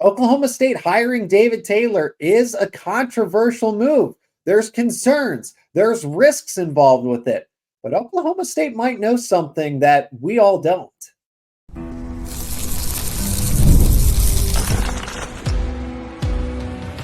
Oklahoma State hiring David Taylor is a controversial move. There's concerns, there's risks involved with it. But Oklahoma State might know something that we all don't.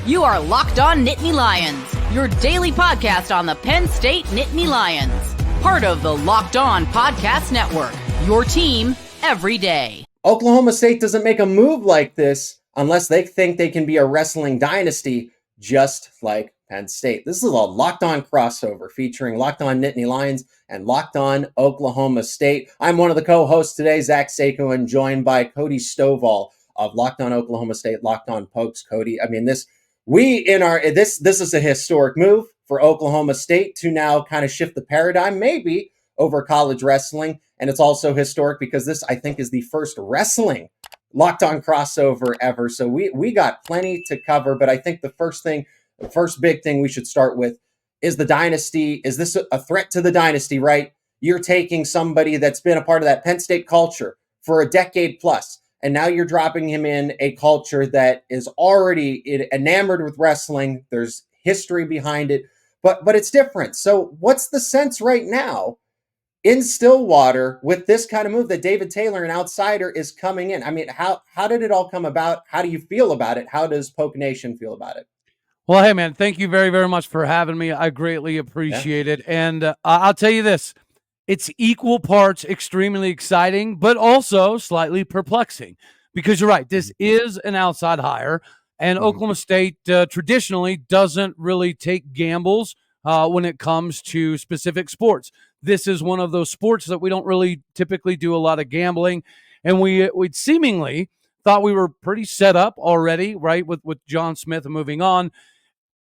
You are Locked On Nittany Lions, your daily podcast on the Penn State Nittany Lions. Part of the Locked On Podcast Network, your team every day. Oklahoma State doesn't make a move like this unless they think they can be a wrestling dynasty just like Penn State. This is a Locked On crossover featuring Locked On Nittany Lions and Locked On Oklahoma State. I'm one of the co-hosts today, Zach Seyko, and joined by Cody Stovall of Locked On Oklahoma State, Locked On Pokes. Cody, I mean, this is a historic move for Oklahoma State to now kind of shift the paradigm, maybe over college wrestling. And it's also historic because this, I think, is the first wrestling Locked On crossover ever. So we got plenty to cover, but I think the first big thing we should start with is the dynasty. Is this a threat to the dynasty, right? You're taking somebody that's been a part of that Penn State culture for a decade plus, and now you're dropping him in a culture that is already enamored with wrestling. There's history behind it, but it's different. So what's the sense right now in Stillwater with this kind of move that David Taylor, an outsider, is coming in? I mean, how did it all come about? How do you feel about it? How does Poke Nation feel about it? Well, hey, man, thank you very, very much for having me. I greatly appreciate it. And I'll tell you this, it's equal parts extremely exciting, but also slightly perplexing because you're right. This is an outside hire, and Oklahoma State traditionally doesn't really take gambles when it comes to specific sports. This is one of those sports that we don't really typically do a lot of gambling, and we'd seemingly thought we were pretty set up already, right, with John Smith and moving on.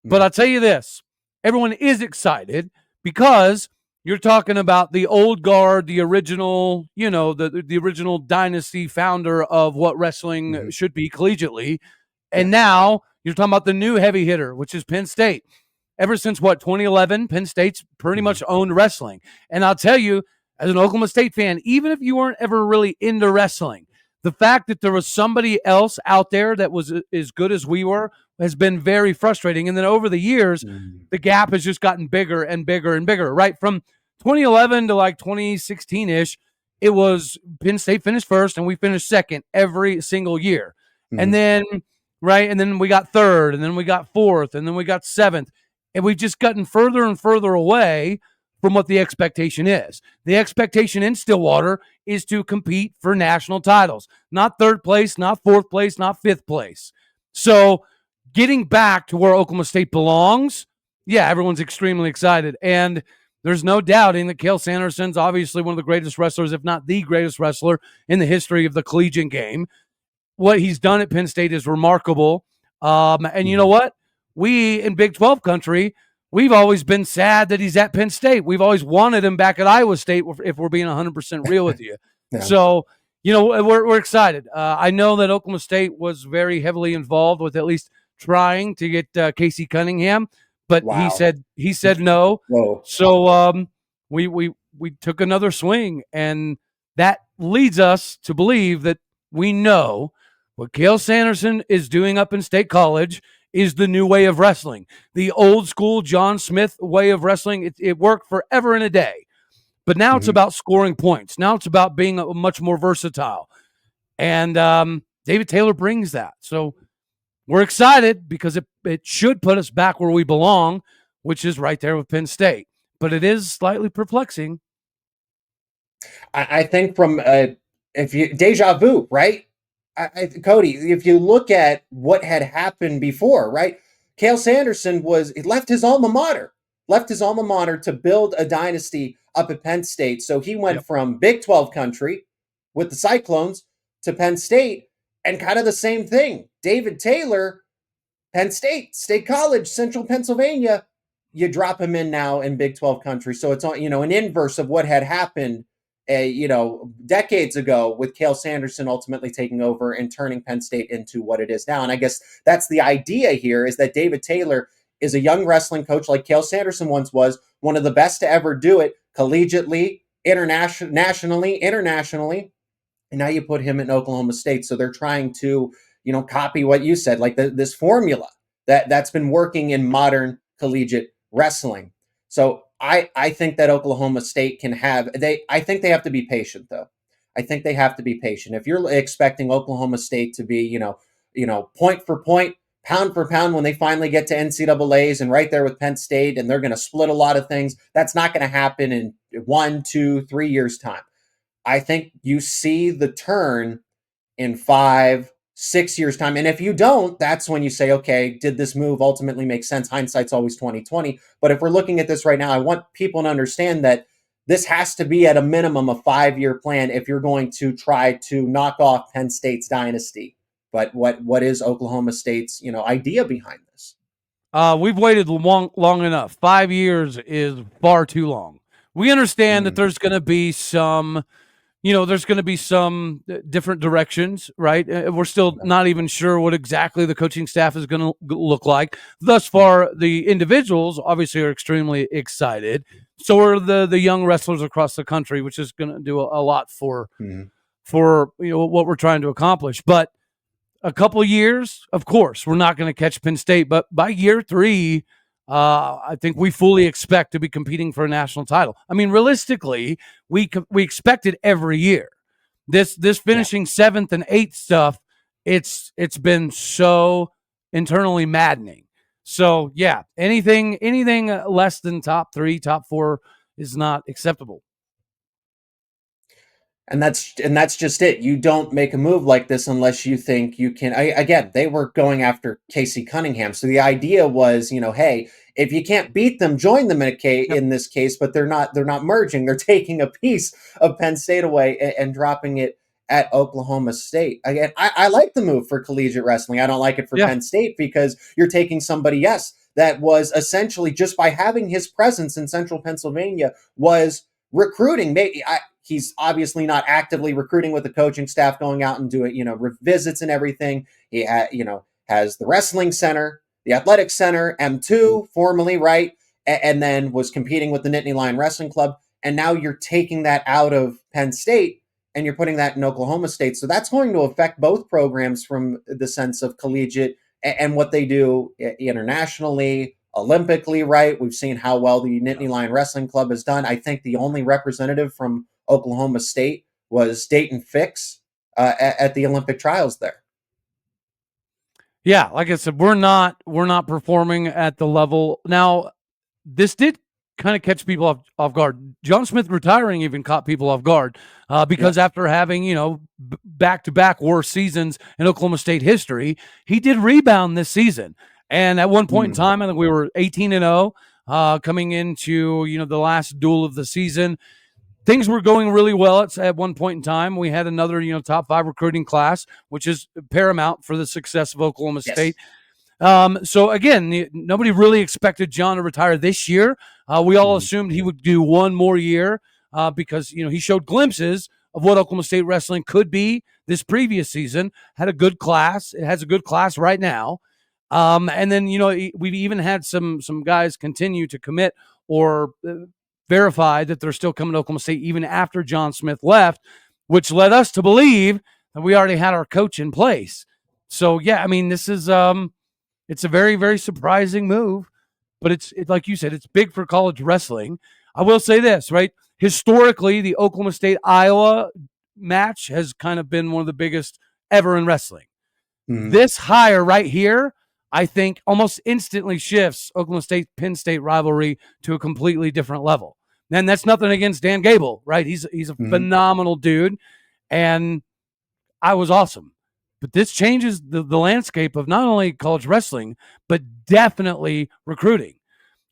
But I'll tell you this, everyone is excited because you're talking about the old guard, the original, the original dynasty founder of what wrestling should be collegiately. And now you're talking about the new heavy hitter, which is Penn State. Ever since, 2011, Penn State's pretty much owned wrestling. And I'll tell you, as an Oklahoma State fan, even if you weren't ever really into wrestling, the fact that there was somebody else out there that was as good as we were has been very frustrating. And then over the years, the gap has just gotten bigger and bigger and bigger, right? From 2011 to like 2016-ish, it was Penn State finished first and we finished second every single year. And then, right, and then we got third, and then we got fourth, and then we got seventh. And we've just gotten further and further away from what the expectation is. The expectation in Stillwater is to compete for national titles, not third place, not fourth place, not fifth place. So getting back to where Oklahoma State belongs, yeah, everyone's extremely excited. And there's no doubting that Cael Sanderson's obviously one of the greatest wrestlers, if not the greatest wrestler in the history of the collegiate game. What he's done at Penn State is remarkable. And you know what? We in Big 12 country, we've always been sad that he's at Penn State. We've always wanted him back at Iowa State, if we're being 100% real with you. Yeah. So, we're excited. I know that Oklahoma State was very heavily involved with at least trying to get Casey Cunningham, but he said no. Whoa. So we took another swing, and that leads us to believe that we know what Cael Sanderson is doing up in State College is the new way of wrestling. The old school John Smith way of wrestling, it worked forever and a day. But now it's about scoring points. Now it's about being much more versatile. And David Taylor brings that. So we're excited because it should put us back where we belong, which is right there with Penn State. But it is slightly perplexing. I think from deja vu, right? Cody, if you look at what had happened before, right? Cael Sanderson left his alma mater to build a dynasty up at Penn State. So he went from Big 12 country with the Cyclones to Penn State, and kind of the same thing. David Taylor, Penn State, State College, Central Pennsylvania, you drop him in now in Big 12 country. So it's an inverse of what had happened decades ago with Cael Sanderson ultimately taking over and turning Penn State into what it is now. And I guess that's the idea here, is that David Taylor is a young wrestling coach like Cael Sanderson once was, one of the best to ever do it collegiately, nationally, internationally. And now you put him in Oklahoma State. So they're trying to, copy what you said, like this formula that's been working in modern collegiate wrestling. So I think that Oklahoma State I think they have to be patient, though. I think they have to be patient. If you're expecting Oklahoma State to be, point for point, pound for pound, when they finally get to NCAAs and right there with Penn State, and they're going to split a lot of things, that's not going to happen in 1, 2, 3 years' time. I think you see the turn in 5, 6 years' time. And if you don't, that's when you say, okay, did this move ultimately make sense? Hindsight's always 20/20. But if we're looking at this right now, I want people to understand that this has to be at a minimum a 5-year plan if you're going to try to knock off Penn State's dynasty. But what is Oklahoma State's, idea behind this? We've waited long enough. 5 years is far too long. We understand that there's going to be some different directions, right? We're still not even sure what exactly the coaching staff is going to look like. Thus far, the individuals obviously are extremely excited. So are the young wrestlers across the country, which is going to do a lot for what we're trying to accomplish. But a couple of years, of course, we're not going to catch Penn State. But by year 3, I think we fully expect to be competing for a national title. I mean, realistically, we expect it every year. This finishing 7th and 8th stuff, it's been so internally maddening. So yeah, anything less than top 3, top 4 is not acceptable. And that's just it. You don't make a move like this unless you think you can. Again, they were going after Casey Cunningham, so the idea was, hey, if you can't beat them, join them in this case. But they're not merging. They're taking a piece of Penn State away and dropping it at Oklahoma State. Again, I like the move for collegiate wrestling. I don't like it for Penn State because you're taking somebody, yes, that was essentially just by having his presence in Central Pennsylvania was recruiting. Maybe he's obviously not actively recruiting with the coaching staff, going out and doing, visits and everything. He has the wrestling center, the athletic center, M2 formerly, right? And then was competing with the Nittany Lion Wrestling Club. And now you're taking that out of Penn State and you're putting that in Oklahoma State. So that's going to affect both programs from the sense of collegiate and what they do internationally, Olympically, right? We've seen how well the Nittany Lion Wrestling Club has done. I think the only representative from Oklahoma State was Dayton Fix at the Olympic trials there. Yeah, like I said, we're not performing at the level. Now, this did kind of catch people off guard. John Smith retiring even caught people off guard because after having, back-to-back worst seasons in Oklahoma State history, he did rebound this season. And at one point in time, I think we were 18-0 coming into, the last duel of the season. Things were going really well at one point in time. We had another, top 5 recruiting class, which is paramount for the success of Oklahoma State. So again, nobody really expected John to retire this year. We all assumed he would do one more year because, he showed glimpses of what Oklahoma State wrestling could be this previous season. Had a good class. It has a good class right now. And then, we've even had some guys continue to commit or verify that they're still coming to Oklahoma State even after John Smith left, which led us to believe that we already had our coach in place. So, yeah, I mean, this is it's a very, very surprising move, but it's like you said, it's big for college wrestling. I will say this, right? Historically, the Oklahoma State-Iowa match has kind of been one of the biggest ever in wrestling. This hire right here, I think, almost instantly shifts Oklahoma State-Penn State rivalry to a completely different level. And that's nothing against Dan Gable, right? He's a phenomenal dude, and I was awesome. But this changes the landscape of not only college wrestling, but definitely recruiting.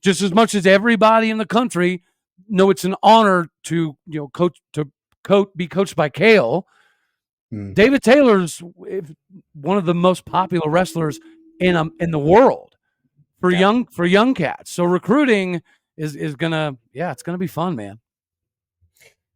Just as much as everybody in the country know it's an honor to be coached by Kale. David Taylor's one of the most popular wrestlers in the world for young cats. So recruiting is gonna it's gonna be fun, man.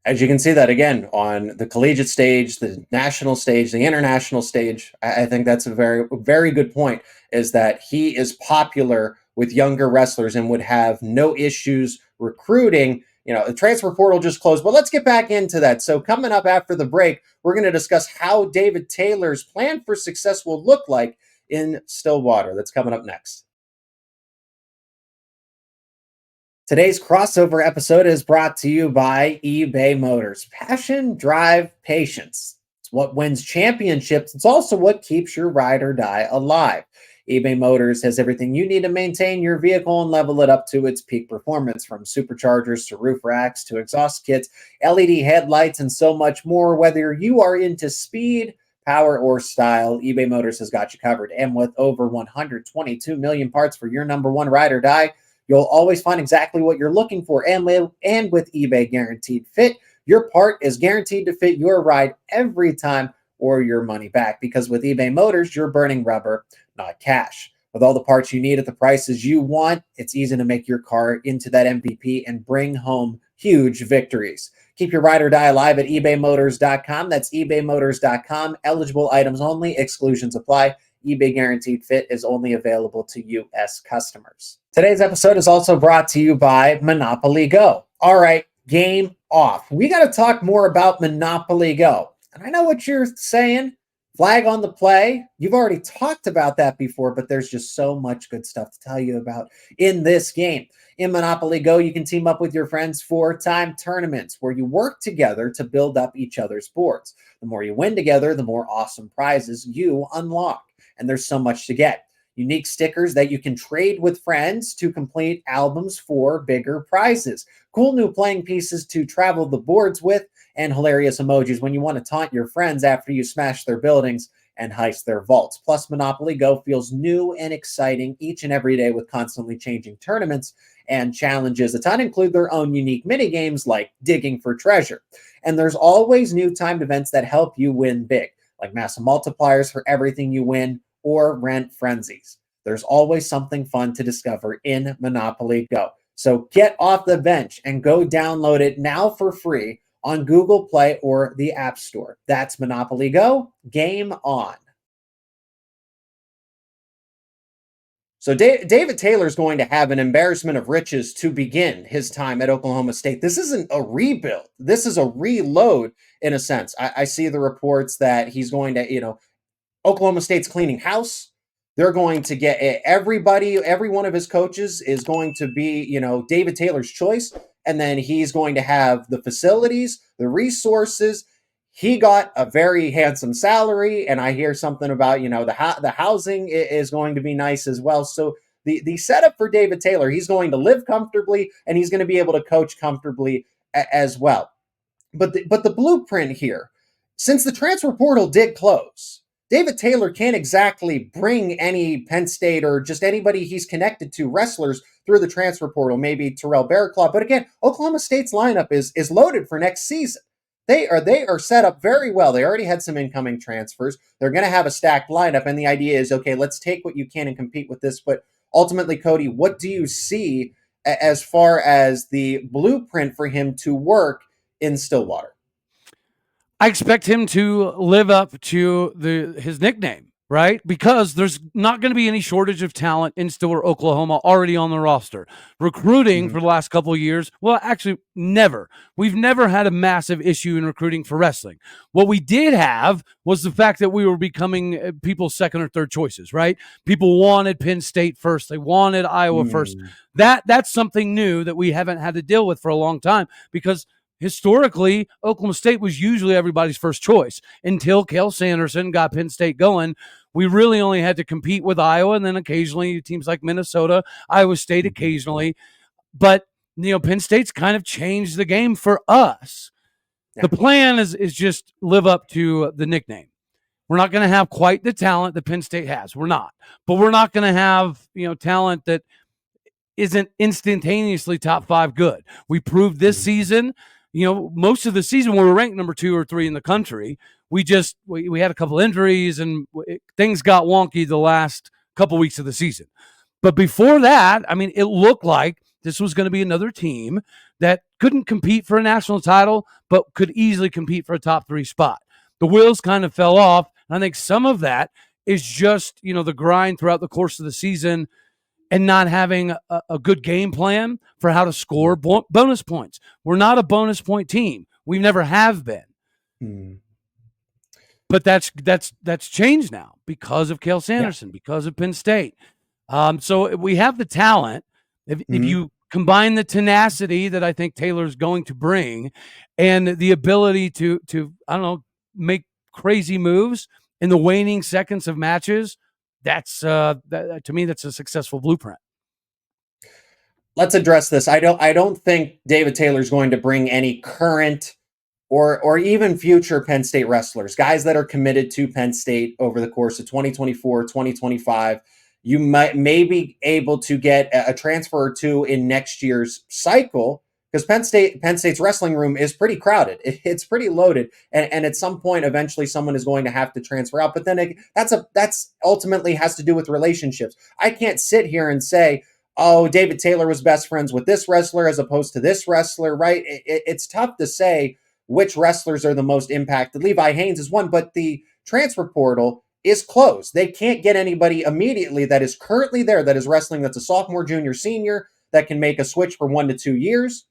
As you can see that again on the collegiate stage, the national stage, the international stage. I think that's a very, very good point, is that he is popular with younger wrestlers and would have no issues recruiting, the transfer portal just closed, but let's get back into that. So coming up after the break, we're going to discuss how David Taylor's plan for success will look like in Stillwater. That's coming up next. Today's crossover episode is brought to you by eBay Motors. Passion, drive, patience. It's what wins championships. It's also what keeps your ride or die alive. eBay Motors has everything you need to maintain your vehicle and level it up to its peak performance, from superchargers to roof racks to exhaust kits, LED headlights, and so much more. Whether you are into speed, power, or style, eBay Motors has got you covered. And with over 122 million parts for your number one ride or die, you'll always find exactly what you're looking for. And with eBay Guaranteed Fit, your part is guaranteed to fit your ride every time or your money back. Because with eBay Motors, you're burning rubber, not cash. With all the parts you need at the prices you want, it's easy to make your car into that MVP and bring home huge victories. Keep your ride or die alive at ebaymotors.com. That's ebaymotors.com. Eligible items only. Exclusions apply. eBay Guaranteed Fit is only available to U.S. customers. Today's episode is also brought to you by Monopoly Go. All right, game off. We got to talk more about Monopoly Go. And I know what you're saying. Flag on the play. You've already talked about that before, but there's just so much good stuff to tell you about in this game. In Monopoly Go, you can team up with your friends for time tournaments where you work together to build up each other's boards. The more you win together, the more awesome prizes you unlock. And there's so much to get. Unique stickers that you can trade with friends to complete albums for bigger prizes. Cool new playing pieces to travel the boards with, and hilarious emojis when you want to taunt your friends after you smash their buildings and heist their vaults. Plus, Monopoly Go feels new and exciting each and every day with constantly changing tournaments and challenges. A ton include their own unique mini games like digging for treasure. And there's always new timed events that help you win big, like massive multipliers for everything you win or rent frenzies. There's always something fun to discover in Monopoly Go. So get off the bench and go download it now for free on Google Play or the App Store. That's Monopoly Go. Game on. So David Taylor is going to have an embarrassment of riches to begin his time at Oklahoma State. This isn't a rebuild. This is a reload in a sense. I see the reports that he's going to, Oklahoma State's cleaning house. They're going to get every one of his coaches is going to be, David Taylor's choice. And then he's going to have the facilities, the resources. He got a very handsome salary. And I hear something about, the housing is going to be nice as well. So the setup for David Taylor, he's going to live comfortably and he's going to be able to coach comfortably as well. But the blueprint here, since the transfer portal did close, David Taylor can't exactly bring any Penn State or just anybody he's connected to wrestlers through the transfer portal, maybe Terrell Bearclaw. But again, Oklahoma State's lineup is loaded for next season. They are set up very well. They already had some incoming transfers. They're going to have a stacked lineup. And the idea is, okay, let's take what you can and compete with this. But ultimately, Cody, what do you see as far as the blueprint for him to work in Stillwater? I expect him to live up to his nickname, right? Because there's not going to be any shortage of talent in Stillwater, Oklahoma, already on the roster. Recruiting for the last couple of years, well, actually, never. We've never had a massive issue in recruiting for wrestling. What we did have was the fact that we were becoming people's second or third choices, right? People wanted Penn State first. They wanted Iowa first. That's something new that we haven't had to deal with for a long time, because historically, Oklahoma State was usually everybody's first choice until Cale Sanderson got Penn State going. We really only had to compete with Iowa and then occasionally teams like Minnesota, Iowa State occasionally. But, Penn State's kind of changed the game for us. Yeah. The plan is just live up to the nickname. We're not going to have quite the talent that Penn State has. We're not. But we're not going to have, talent that isn't instantaneously top 5 good. We proved this season. Most of the season we were ranked number 2 or 3 in the country. We had a couple injuries and things got wonky the last couple weeks of the season. But before that, it looked like this was going to be another team that couldn't compete for a national title, but could easily compete for a top 3 spot. The wheels kind of fell off. And I think some of that is just, the grind throughout the course of the season. and not having a good game plan for how to score bonus points. We're not a bonus point team. We never have been. But that's changed now because of Cale Sanderson, because of Penn State. So we have the talent. If you combine the tenacity that I think Taylor's going to bring and the ability to I don't know, make crazy moves in the waning seconds of matches, that's to me, that's a successful blueprint. Let's address this. I don't think David Taylor's going to bring any current or even future Penn State wrestlers, guys that are committed to Penn State over the course of 2024, 2025. You may be able to get a transfer or two in next year's cycle, because Penn State's wrestling room is pretty crowded. It's pretty loaded, and at some point, eventually, someone is going to have to transfer out. But then that's ultimately has to do with relationships. I can't sit here and say, oh, David Taylor was best friends with this wrestler as opposed to this wrestler, right? It's tough to say which wrestlers are the most impacted. Levi Haynes is one, but the transfer portal is closed. They can't get anybody immediately that is currently there, that is wrestling, that's a sophomore, junior, senior, that can make a switch for 1 to 2 years.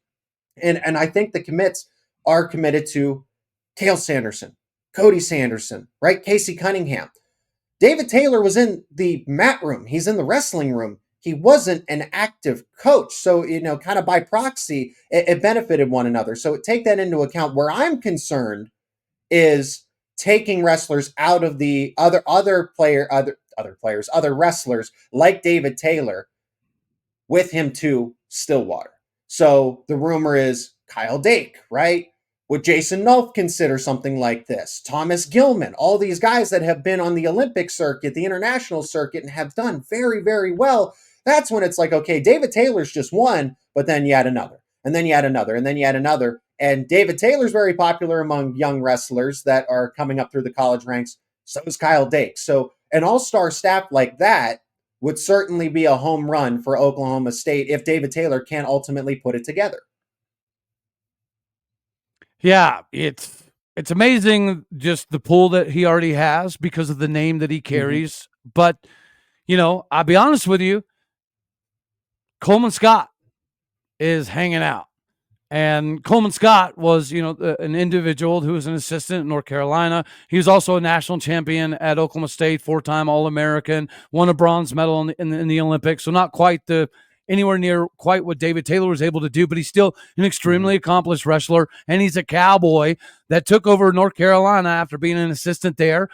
And I think the commits are committed to Cale Sanderson, Cody Sanderson, right? Casey Cunningham. David Taylor was in the mat room. He's in the wrestling room. He wasn't an active coach. So, kind of by proxy, it benefited one another. So take that into account. Where I'm concerned is taking wrestlers out of the other wrestlers like David Taylor with him to Stillwater. So the rumor is Kyle Dake, right? Would Jason Nolf consider something like this? Thomas Gilman, all these guys that have been on the Olympic circuit, the international circuit, and have done very, very well. That's when it's like, okay, David Taylor's just one, but then you add another, and then you add another, and then you add another. And David Taylor's very popular among young wrestlers that are coming up through the college ranks. So is Kyle Dake. So an all-star staff like that would certainly be a home run for Oklahoma State if David Taylor can ultimately put it together. Yeah, it's amazing just the pull that he already has because of the name that he carries. But, I'll be honest with you, Coleman Scott is hanging out. And Coleman Scott was, an individual who was an assistant in North Carolina. He was also a national champion at Oklahoma State, 4-time All-American, won a bronze medal in the Olympics. So not quite anywhere near quite what David Taylor was able to do, but he's still an extremely accomplished wrestler. And he's a Cowboy that took over North Carolina after being an assistant there.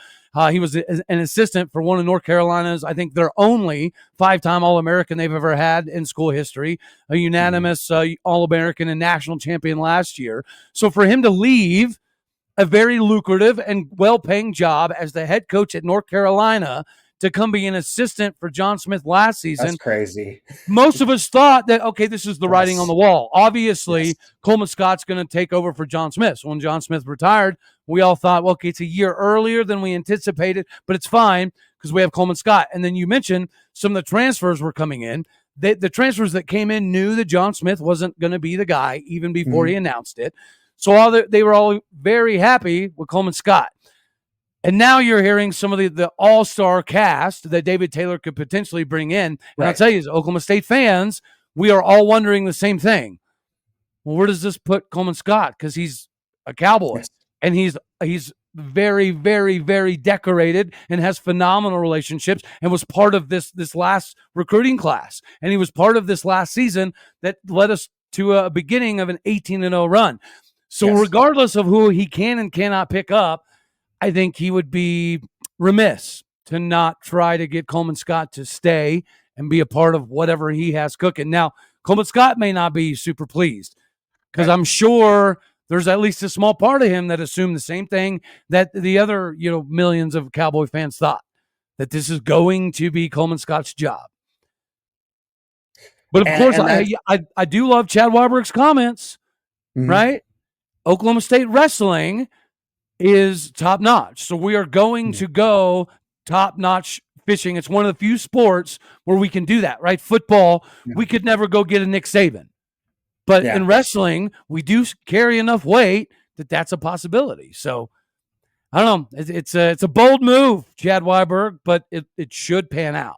He was an assistant for one of North Carolina's, I think, their only 5-time All-American they've ever had in school history, a unanimous All-American and national champion last year. So for him to leave a very lucrative and well-paying job as the head coach at North Carolina to come be an assistant for John Smith last season. That's crazy. Most of us thought that, okay, this is the writing on the wall. Obviously, Coleman Scott's going to take over for John Smith. So when John Smith retired, we all thought, well, okay, it's a year earlier than we anticipated, but it's fine because we have Coleman Scott. And then you mentioned some of the transfers were coming in. The transfers that came in knew that John Smith wasn't going to be the guy even before he announced it. So they were all very happy with Coleman Scott. And now you're hearing some of the all-star cast that David Taylor could potentially bring in. And I'll tell you, as Oklahoma State fans, we are all wondering the same thing. Well, where does this put Coleman Scott? Because he's a Cowboy, and he's very, very, very decorated and has phenomenal relationships and was part of this last recruiting class. And he was part of this last season that led us to a beginning of an 18-0 run. So regardless of who he can and cannot pick up, I think he would be remiss to not try to get Coleman Scott to stay and be a part of whatever he has cooking. Now, Coleman Scott may not be super pleased because I'm sure there's at least a small part of him that assumed the same thing that the other, millions of Cowboy fans thought, that this is going to be Coleman Scott's job. But of course, I do love Chad Weiberg's comments, right? Oklahoma State wrestling is top-notch. So we are going to go top-notch fishing. It's one of the few sports where we can do that, right? Football, we could never go get a Nick Saban. But in wrestling, we do carry enough weight that that's a possibility. So, I don't know. It's a bold move, Chad Weiberg, but it should pan out.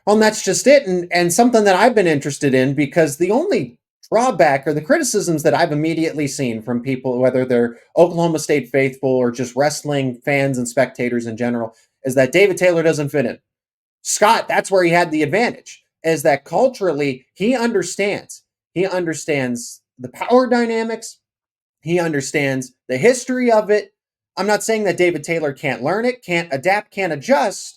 Well, and that's just it. And something that I've been interested in, because the only drawback or the criticisms that I've immediately seen from people, whether they're Oklahoma State faithful or just wrestling fans and spectators in general, is that David Taylor doesn't fit in. Scott, that's where he had the advantage, is that culturally he understands. He understands the power dynamics. He understands the history of it. I'm not saying that David Taylor can't learn it, can't adapt, can't adjust,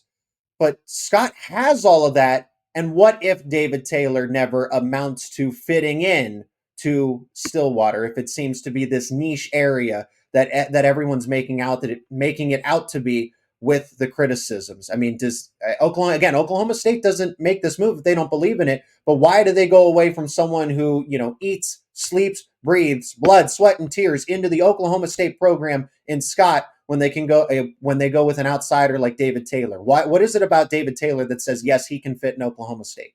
but Scott has all of that. And what if David Taylor never amounts to fitting in to Stillwater, if it seems to be this niche area that everyone's making it out to be with the criticisms? I mean, does Oklahoma State doesn't make this move if they don't believe in it, but why do they go away from someone who, eats, sleeps, breathes blood, sweat, and tears into the Oklahoma State program in Scott when they go with an outsider like David Taylor? What is it about David Taylor that says yes, he can fit in Oklahoma State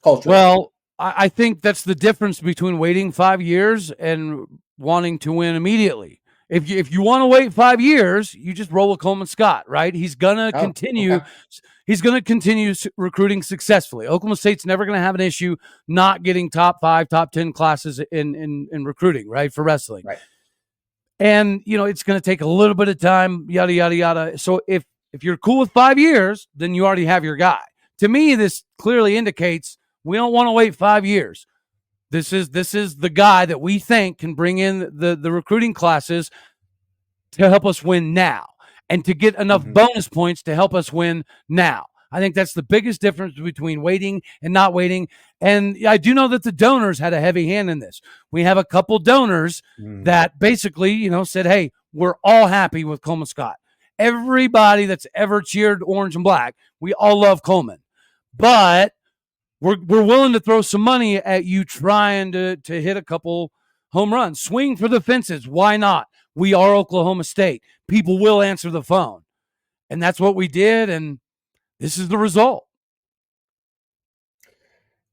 culturally? Well, I think that's the difference between waiting 5 years and wanting to win immediately. If you want to wait 5 years, you just roll with Coleman Scott, right? He's gonna continue. Okay. He's going to continue recruiting successfully. Oklahoma State's never going to have an issue not getting top 5, top 10 classes in recruiting, right, for wrestling. Right. And, it's going to take a little bit of time, yada, yada, yada. So if you're cool with 5 years, then you already have your guy. To me, this clearly indicates we don't want to wait 5 years. This is the guy that we think can bring in the recruiting classes to help us win now and to get enough bonus points to help us win now. I think that's the biggest difference between waiting and not waiting. And I do know that the donors had a heavy hand in this. We have a couple donors that basically, said, hey, we're all happy with Coleman Scott. Everybody that's ever cheered orange and black, we all love Coleman. But we're willing to throw some money at you trying to hit a couple home runs. Swing for the fences. Why not? We are Oklahoma State. People will answer the phone. And that's what we did, and this is the result.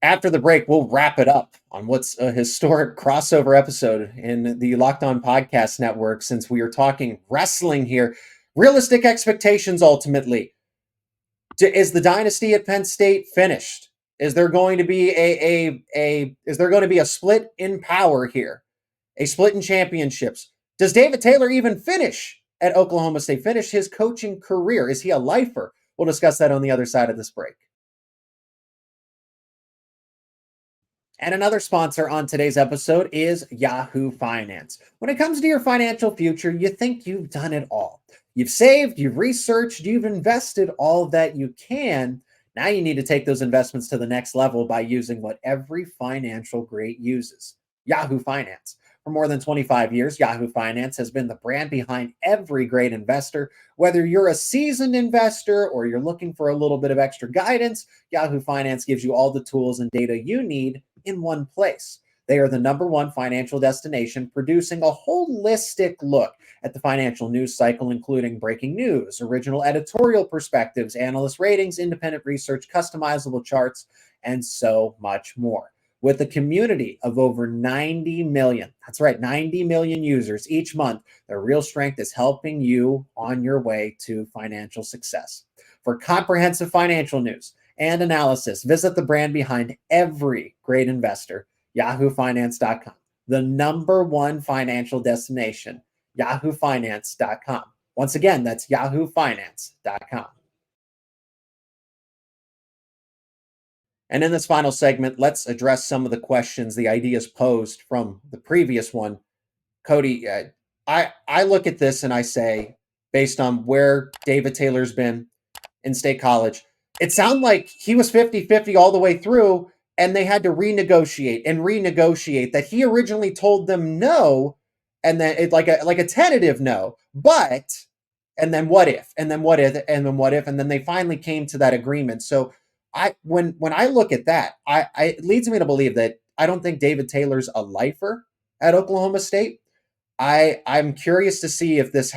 After the break, we'll wrap it up on what's a historic crossover episode in the Locked On Podcast Network, since we are talking wrestling here. Realistic expectations, ultimately. Is the dynasty at Penn State finished? Is there going to be a split in power here? A split in championships? Does David Taylor even finish at Oklahoma State, finish his coaching career? Is he a lifer? We'll discuss that on the other side of this break. And another sponsor on today's episode is Yahoo Finance. When it comes to your financial future, you think you've done it all. You've saved, you've researched, you've invested all that you can. Now you need to take those investments to the next level by using what every financial great uses: Yahoo Finance. For more than 25 years, Yahoo Finance has been the brand behind every great investor. Whether you're a seasoned investor or you're looking for a little bit of extra guidance, Yahoo Finance gives you all the tools and data you need in one place. They are the #1 financial destination, producing a holistic look at the financial news cycle, including breaking news, original editorial perspectives, analyst ratings, independent research, customizable charts, and so much more. With a community of over 90 million, that's right, 90 million users each month, their real strength is helping you on your way to financial success. For comprehensive financial news and analysis, visit the brand behind every great investor, yahoofinance.com. The #1 financial destination, yahoofinance.com. Once again, that's yahoofinance.com. And in this final segment, let's address some of the questions, the ideas posed from the previous one. Cody, I look at this and I say, based on where David Taylor's been in State College, it sounded like he was 50-50 all the way through, and they had to renegotiate that he originally told them no, and then it like a tentative no, but, and then what if, and then what if, and then what if, and then they finally came to that agreement. So when I look at that, it leads me to believe that I don't think David Taylor's a lifer at Oklahoma State. I'm curious to see if this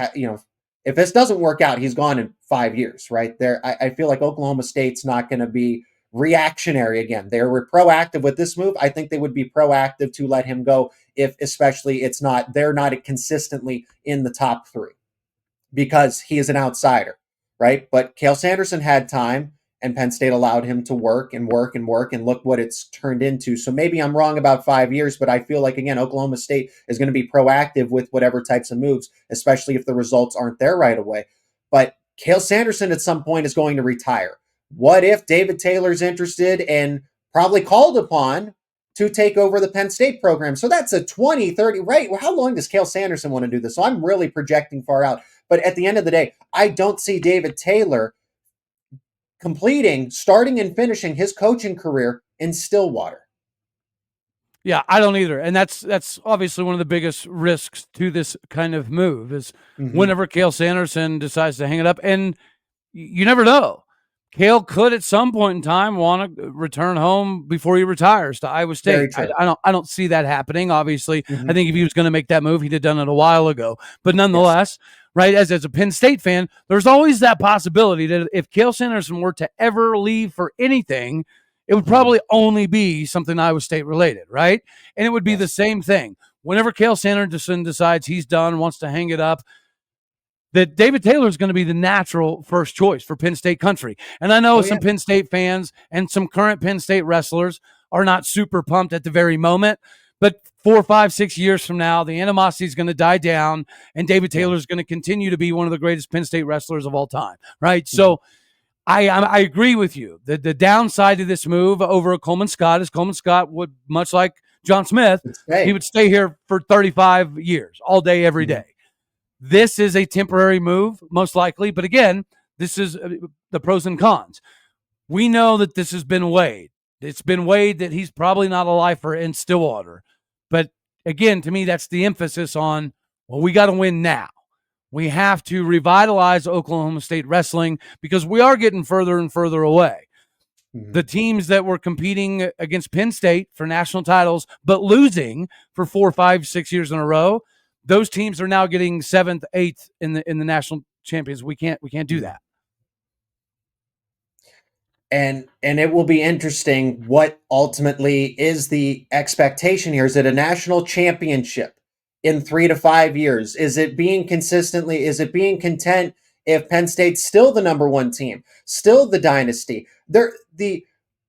if this doesn't work out, he's gone in 5 years, right? I feel like Oklahoma State's not going to be reactionary again. They were proactive with this move. I think they would be proactive to let him go if, especially, they're not consistently in the top 3, because he is an outsider, right? But Cale Sanderson had time, and Penn State allowed him to work and work and work, and look what it's turned into. So maybe I'm wrong about 5 years, but I feel like, again, Oklahoma State is going to be proactive with whatever types of moves, especially if the results aren't there right away. But Cale Sanderson at some point is going to retire. What if David Taylor's interested and probably called upon to take over the Penn State program? So that's a 20, 30, right? Well, how long does Cale Sanderson want to do this? So I'm really projecting far out. But at the end of the day, I don't see David Taylor starting and finishing his coaching career in Stillwater. Yeah, I don't either. And that's obviously one of the biggest risks to this kind of move is whenever Cale Sanderson decides to hang it up. And you never know. Cale could at some point in time want to return home before he retires to Iowa State. I don't see that happening, obviously. I think if he was going to make that move, he'd have done it a while ago. But nonetheless, right, as a Penn State fan, there's always that possibility that if Cale Sanderson were to ever leave for anything, it would probably only be something Iowa State related, right? And it would be the same thing. Whenever Cale Sanderson decides he's done, wants to hang it up, that David Taylor is going to be the natural first choice for Penn State country. And I know some Penn State fans and some current Penn State wrestlers are not super pumped at the very moment, but 4, 5, 6 years from now, the animosity is going to die down, and David Taylor is going to continue to be one of the greatest Penn State wrestlers of all time, right? So I agree with you. The downside to this move over Coleman Scott is Coleman Scott would, much like John Smith, he would stay here for 35 years, all day, every day. This is a temporary move, most likely. But again, this is the pros and cons. We know that this has been weighed. It's been weighed that he's probably not a lifer in Stillwater. But again, to me, that's the emphasis on, well, we got to win now. We have to revitalize Oklahoma State wrestling because we are getting further and further away. The teams that were competing against Penn State for national titles, but losing for 4, 5, 6 years in a row, those teams are now getting 7th, 8th in the national champions. We can't do that. And it will be interesting what ultimately is the expectation here. Is it a national championship in 3 to 5 years? Is it being content if Penn State's still the number one team, still the dynasty?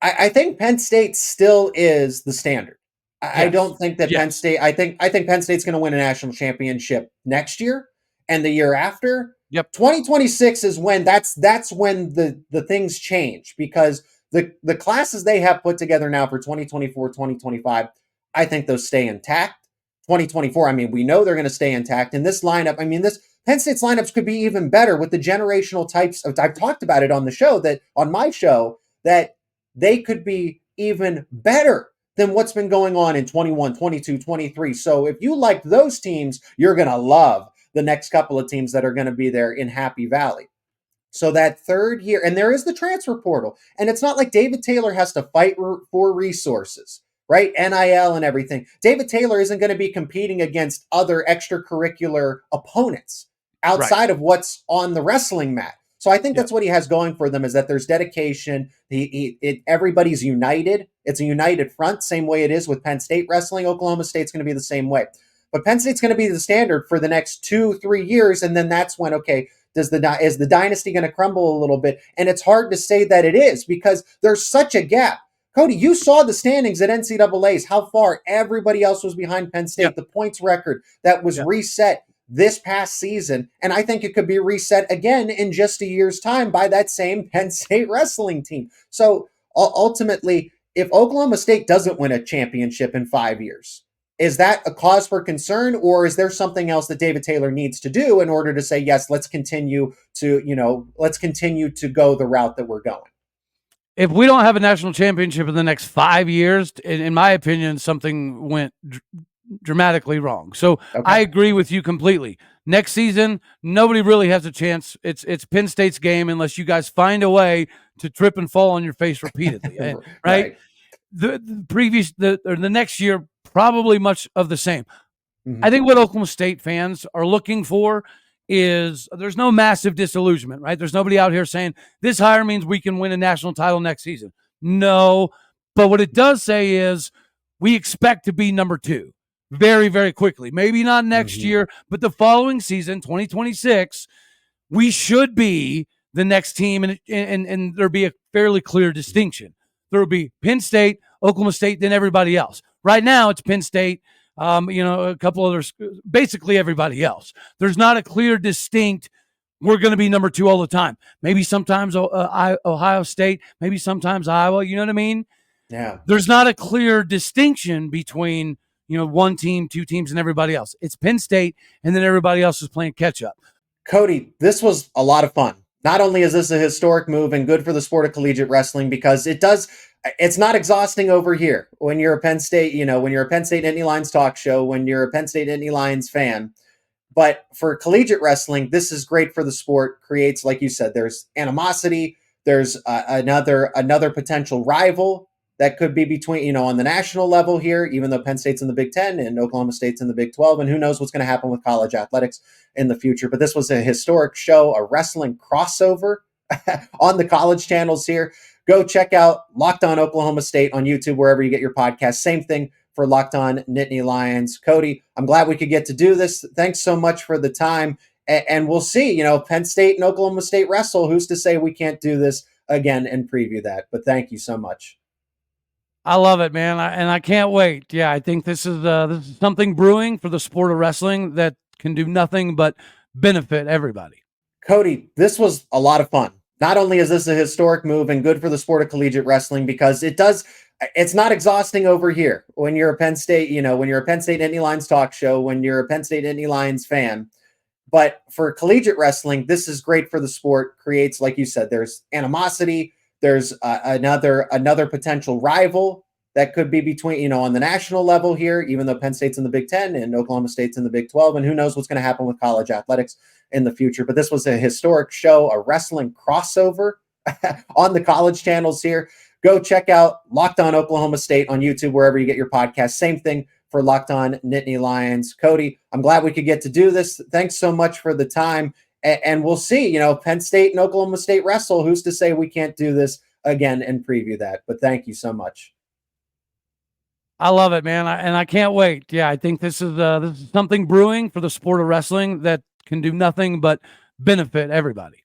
I think Penn State still is the standard. I don't think that Penn State. I think Penn State's going to win a national championship next year and the year after. 2026 is when that's when the things change, because the classes they have put together now for 2024, 2025, I think those stay intact. 2024, I mean, we know they're going to stay intact. And this lineup, I mean, this Penn State's lineups could be even better with the generational types of. I've talked about it on my show that they could be even better than what's been going on in 21, 22, 23. So if you like those teams, you're going to love the next couple of teams that are going to be there in Happy Valley. So that third year, and there is the transfer portal, and it's not like David Taylor has to fight for resources, right? NIL and everything. David Taylor isn't going to be competing against other extracurricular opponents outside of what's on the wrestling mat. So I think that's what he has going for them, is that there's dedication. Everybody's united. It's a united front, same way it is with Penn State wrestling. Oklahoma State's going to be the same way. But Penn State's going to be the standard for the next 2-3 years, and then that's when, okay, is the dynasty going to crumble a little bit? And it's hard to say that it is, because there's such a gap. Cody, you saw the standings at NCAA's, how far everybody else was behind Penn State, the points record that was reset this past season, and I think it could be reset again in just a year's time by that same Penn State wrestling team. So ultimately, if Oklahoma State doesn't win a championship in 5 years, is that a cause for concern, or is there something else that David Taylor needs to do in order to say, yes, let's continue to go the route that we're going? If we don't have a national championship in the next 5 years, in my opinion, something went dramatically wrong. So I agree with you completely. Next season, nobody really has a chance. It's Penn State's game unless you guys find a way to trip and fall on your face repeatedly, right? The next year, probably much of the same. I think what Oklahoma State fans are looking for is there's no massive disillusionment, right? There's nobody out here saying this hire means we can win a national title next season. No, but what it does say is we expect to be number 2 very, very quickly. Maybe not next year, but the following season, 2026, we should be the next team, and there'd be a fairly clear distinction. There would be Penn State, Oklahoma State, then everybody else. Right now, it's Penn State, a couple others, basically everybody else. There's not a clear, distinct, we're going to be number 2 all the time. Maybe sometimes Ohio State, maybe sometimes Iowa, you know what I mean? Yeah. There's not a clear distinction between, one team, 2 teams, and everybody else. It's Penn State, and then everybody else is playing catch up. Cody, this was a lot of fun. Not only is this a historic move and good for the sport of collegiate wrestling, because it's not exhausting over here when you're a Penn State, when you're a Penn State Nittany Lions talk show, when you're a Penn State Nittany Lions fan. But for collegiate wrestling, this is great for the sport. Creates, like you said, there's animosity. There's another potential rival that could be between, on the national level here, even though Penn State's in the Big Ten and Oklahoma State's in the Big 12, and who knows what's going to happen with college athletics in the future. But this was a historic show, a wrestling crossover on the college channels here. Go check out Locked On Oklahoma State on YouTube, wherever you get your podcast. Same thing for Locked On Nittany Lions. Cody, I'm glad we could get to do this. Thanks so much for the time. And we'll see, Penn State and Oklahoma State wrestle. Who's to say we can't do this again and preview that? But thank you so much. I love it, man, and I can't wait. Yeah, I think this is something brewing for the sport of wrestling that can do nothing but benefit everybody. Cody, this was a lot of fun. Not only is this a historic move and good for the sport of collegiate wrestling, because it's not exhausting over here when you're a Penn State, when you're a Penn State Nittany Lions talk show, when you're a Penn State Nittany Lions fan. But for collegiate wrestling, this is great for the sport. Creates, like you said, there's animosity. There's another potential rival that could be between, on the national level here, even though Penn State's in the Big Ten and Oklahoma State's in the Big 12, and who knows what's going to happen with college athletics in the future. But this was a historic show, a wrestling crossover on the college channels here. Go check out Locked On Oklahoma State on YouTube, wherever you get your podcast. Same thing for Locked On Nittany Lions. Cody, I'm glad we could get to do this. Thanks so much for the time. And we'll see, Penn State and Oklahoma State wrestle. Who's to say we can't do this again and preview that? But thank you so much. I love it, man, and I can't wait. Yeah, I think this is something brewing for the sport of wrestling that can do nothing but benefit everybody.